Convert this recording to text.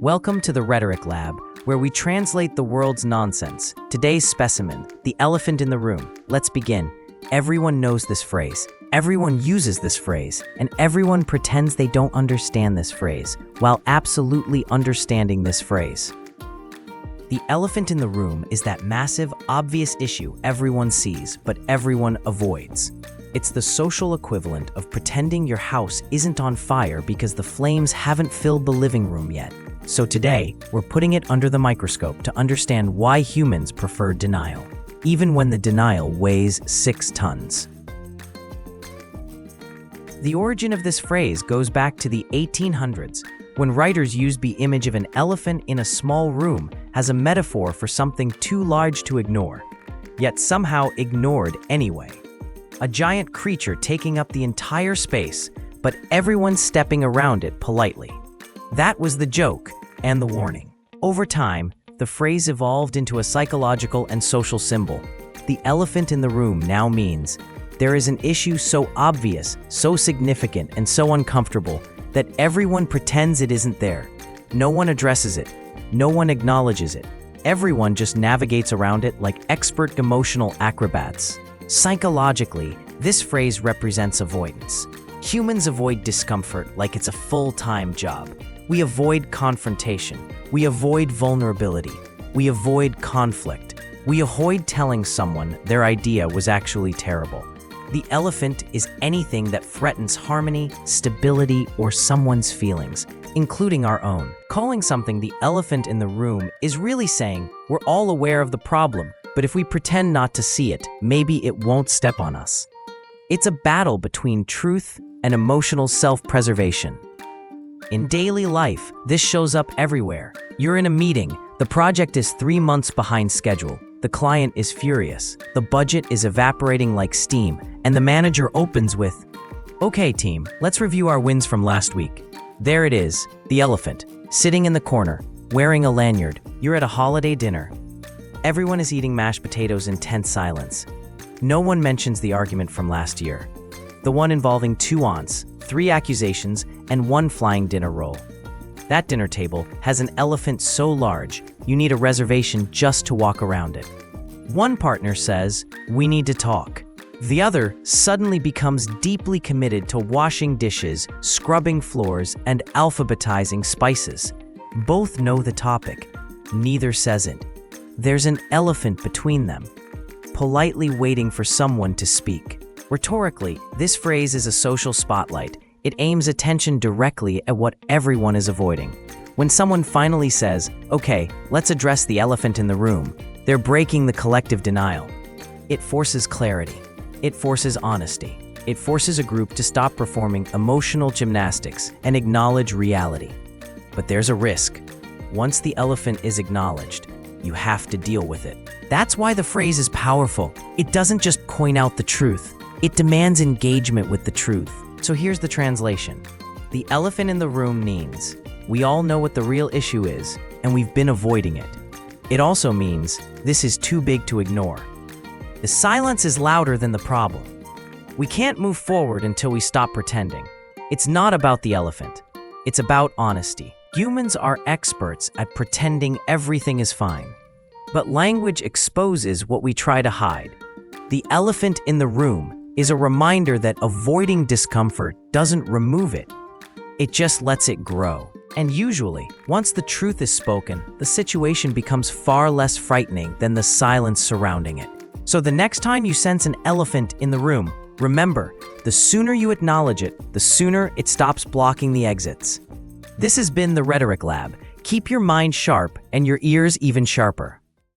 Welcome to the Rhetoric Lab, where we translate the world's nonsense. Today's specimen, the elephant in the room. Let's begin. Everyone knows this phrase. Everyone uses this phrase, and everyone pretends they don't understand this phrase, while absolutely understanding this phrase. The elephant in the room is that massive, obvious issue everyone sees, but everyone avoids. It's the social equivalent of pretending your house isn't on fire because the flames haven't filled the living room yet. So today, we're putting it under the microscope to understand why humans prefer denial, even when the denial weighs 6 tons. The origin of this phrase goes back to the 1800s, when writers used the image of an elephant in a small room as a metaphor for something too large to ignore, yet somehow ignored anyway. A giant creature taking up the entire space, but everyone stepping around it politely. That was the joke and the warning. Over time, the phrase evolved into a psychological and social symbol. The elephant in the room now means there is an issue so obvious, so significant, and so uncomfortable that everyone pretends it isn't there. No one addresses it. No one acknowledges it. Everyone just navigates around it like expert emotional acrobats. Psychologically, this phrase represents avoidance. Humans avoid discomfort like it's a full-time job. We avoid confrontation. We avoid vulnerability. We avoid conflict. We avoid telling someone their idea was actually terrible. The elephant is anything that threatens harmony, stability, or someone's feelings, including our own. Calling something the elephant in the room is really saying we're all aware of the problem, but if we pretend not to see it, maybe it won't step on us. It's a battle between truth and emotional self-preservation. In daily life, this shows up everywhere. You're in a meeting, the project is 3 months behind schedule, the client is furious, the budget is evaporating like steam, and the manager opens with, "Okay team, let's review our wins from last week." There it is, the elephant, sitting in the corner, wearing a lanyard. You're at a holiday dinner. Everyone is eating mashed potatoes in tense silence. No one mentions the argument from last year. The one involving 2 aunts, 3 accusations, and 1 flying dinner roll. That dinner table has an elephant so large, you need a reservation just to walk around it. One partner says, "We need to talk." The other suddenly becomes deeply committed to washing dishes, scrubbing floors, and alphabetizing spices. Both know the topic. Neither says it. There's an elephant between them, politely waiting for someone to speak. Rhetorically, this phrase is a social spotlight. It aims attention directly at what everyone is avoiding. When someone finally says, "Okay, let's address the elephant in the room," they're breaking the collective denial. It forces clarity. It forces honesty. It forces a group to stop performing emotional gymnastics and acknowledge reality. But there's a risk. Once the elephant is acknowledged, you have to deal with it. That's why the phrase is powerful. It doesn't just point out the truth. It demands engagement with the truth. So here's the translation. The elephant in the room means we all know what the real issue is, and we've been avoiding it. It also means this is too big to ignore. The silence is louder than the problem. We can't move forward until we stop pretending. It's not about the elephant. It's about honesty. Humans are experts at pretending everything is fine. But language exposes what we try to hide. The elephant in the room is a reminder that avoiding discomfort doesn't remove it. It just lets it grow. And usually, once the truth is spoken, the situation becomes far less frightening than the silence surrounding it. So the next time you sense an elephant in the room, remember, the sooner you acknowledge it, the sooner it stops blocking the exits. This has been the Rhetoric Lab. Keep your mind sharp and your ears even sharper.